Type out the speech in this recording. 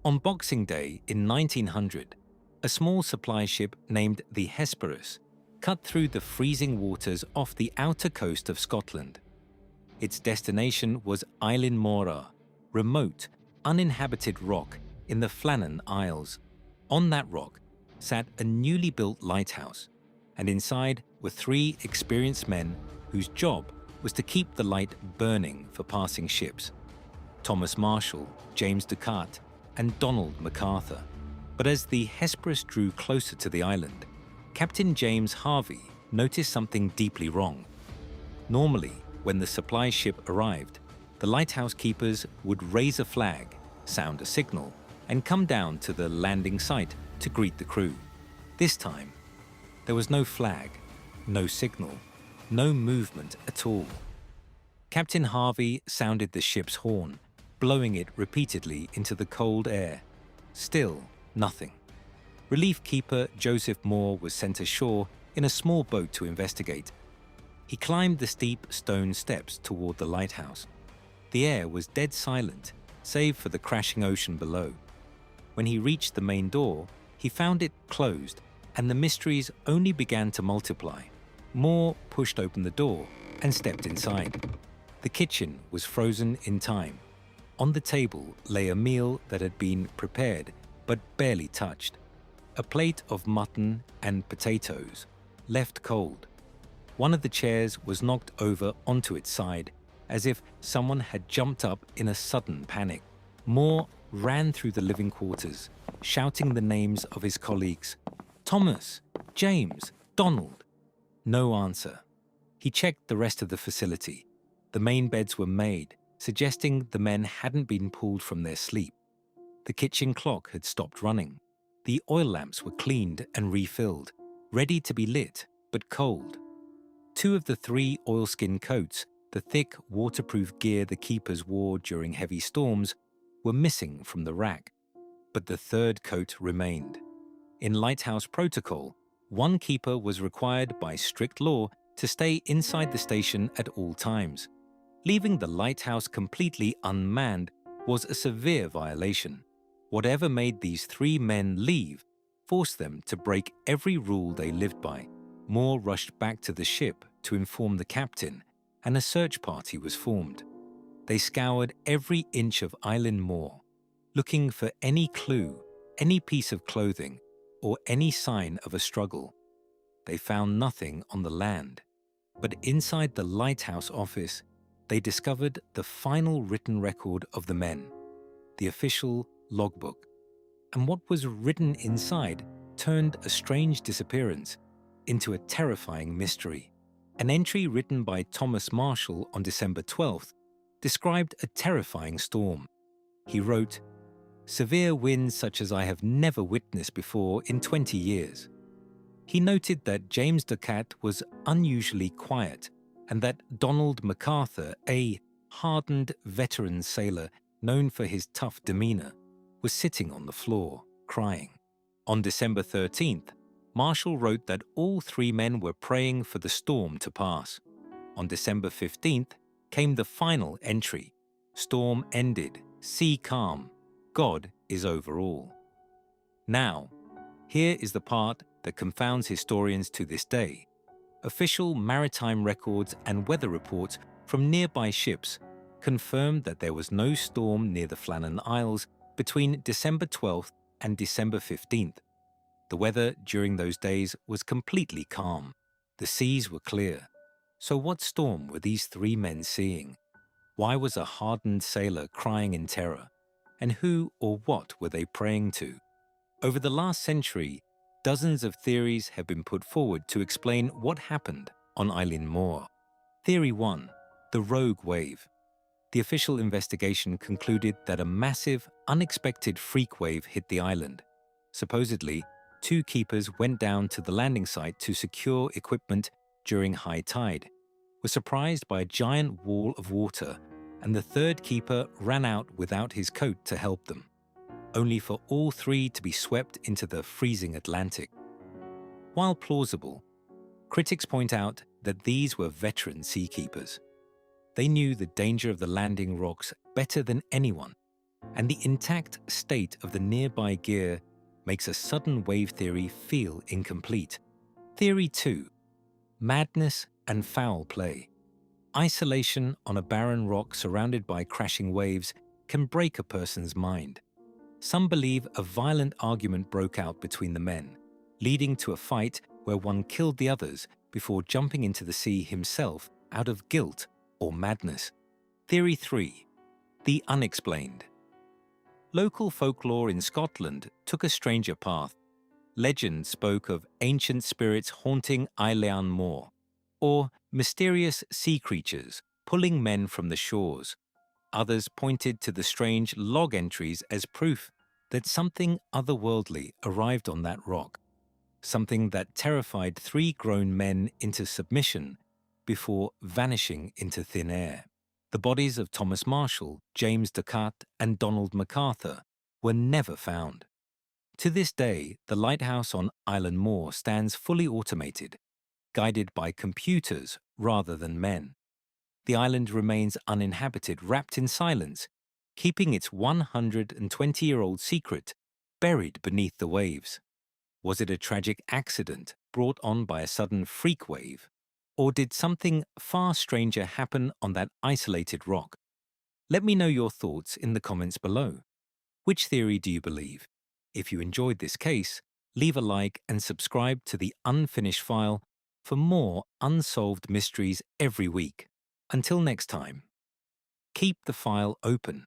On Boxing Day in 1900, a small supply ship named the Hesperus cut through the freezing waters off the outer coast of Scotland. Its destination was Eilean Mor, remote, uninhabited rock in the Flannan Isles. On that rock sat a newly built lighthouse, and inside were three experienced men whose job was to keep the light burning for passing ships: Thomas Marshall, James Ducat, and Donald MacArthur. But as the Hesperus drew closer to the island, Captain James Harvey noticed something deeply wrong. Normally, when the supply ship arrived, the lighthouse keepers would raise a flag, sound a signal, and come down to the landing site to greet the crew. This time, there was no flag, no signal, no movement at all. Captain Harvey sounded the ship's horn, blowing it repeatedly into the cold air. Still, nothing. Relief keeper Joseph Moore was sent ashore in a small boat to investigate. He climbed the steep stone steps toward the lighthouse. The air was dead silent, save for the crashing ocean below. When he reached the main door, he found it closed, and the mysteries only began to multiply. Moore pushed open the door and stepped inside. The kitchen was frozen in time. On the table lay a meal that had been prepared but barely touched. A plate of mutton and potatoes, left cold. One of the chairs was knocked over onto its side, as if someone had jumped up in a sudden panic. Moore ran through the living quarters, shouting the names of his colleagues. Thomas, James, Donald. No answer. He checked the rest of the facility. The main beds were made, suggesting the men hadn't been pulled from their sleep. The kitchen clock had stopped running. The oil lamps were cleaned and refilled, ready to be lit, but cold. Two of the three oilskin coats, the thick, waterproof gear the keepers wore during heavy storms, were missing from the rack. But the third coat remained. In lighthouse protocol, one keeper was required by strict law to stay inside the station at all times. Leaving the lighthouse completely unmanned was a severe violation. Whatever made these three men leave forced them to break every rule they lived by. Moore rushed back to the ship to inform the captain, and a search party was formed. They scoured every inch of Eilean Mor, looking for any clue, any piece of clothing, or any sign of a struggle. They found nothing on the land, but inside the lighthouse office, they discovered the final written record of the men, the official logbook. And what was written inside turned a strange disappearance into a terrifying mystery. An entry written by Thomas Marshall on December 12th described a terrifying storm. He wrote, "Severe winds such as I have never witnessed before in 20 years. He noted that James Ducat was unusually quiet and that Donald MacArthur, a hardened veteran sailor known for his tough demeanor, was sitting on the floor, crying." On December 13th, Marshall wrote that all three men were praying for the storm to pass. On December 15th came the final entry: "Storm ended, sea calm, God is over all." Now, here is the part that confounds historians to this day. Official maritime records and weather reports from nearby ships confirmed that there was no storm near the Flannan Isles between December 12th and December 15th. The weather during those days was completely calm. The seas were clear. So what storm were these three men seeing? Why was a hardened sailor crying in terror? And who or what were they praying to? Over the last century, dozens of theories have been put forward to explain what happened on Eilean Mor. Theory 1, the rogue wave. The official investigation concluded that a massive, unexpected freak wave hit the island. Supposedly, two keepers went down to the landing site to secure equipment during high tide, were surprised by a giant wall of water, and the third keeper ran out without his coat to help them, only for all three to be swept into the freezing Atlantic. While plausible, critics point out that these were veteran seakeepers. They knew the danger of the landing rocks better than anyone. and the intact state of the nearby gear makes a sudden wave theory feel incomplete. Theory 2. Madness and foul play. Isolation on a barren rock surrounded by crashing waves can break a person's mind. Some believe a violent argument broke out between the men, leading to a fight where one killed the others before jumping into the sea himself out of guilt or madness. Theory 3. The unexplained. Local folklore in Scotland took a stranger path. Legend spoke of ancient spirits haunting Eilean Mor, or mysterious sea creatures pulling men from the shores. Others pointed to the strange log entries as proof that something otherworldly arrived on that rock, something that terrified 3 grown men into submission before vanishing into thin air. The bodies of Thomas Marshall, James Ducat, and Donald MacArthur were never found. To this day, the lighthouse on Eilean Mor stands fully automated, guided by computers rather than men. The island remains uninhabited, wrapped in silence, keeping its 120-year-old secret buried beneath the waves. Was it a tragic accident brought on by a sudden freak wave? Or did something far stranger happen on that isolated rock? Let me know your thoughts in the comments below. Which theory do you believe? If you enjoyed this case, leave a like and subscribe to the Unfinished File for more unsolved mysteries every week. Until next time, keep the file open.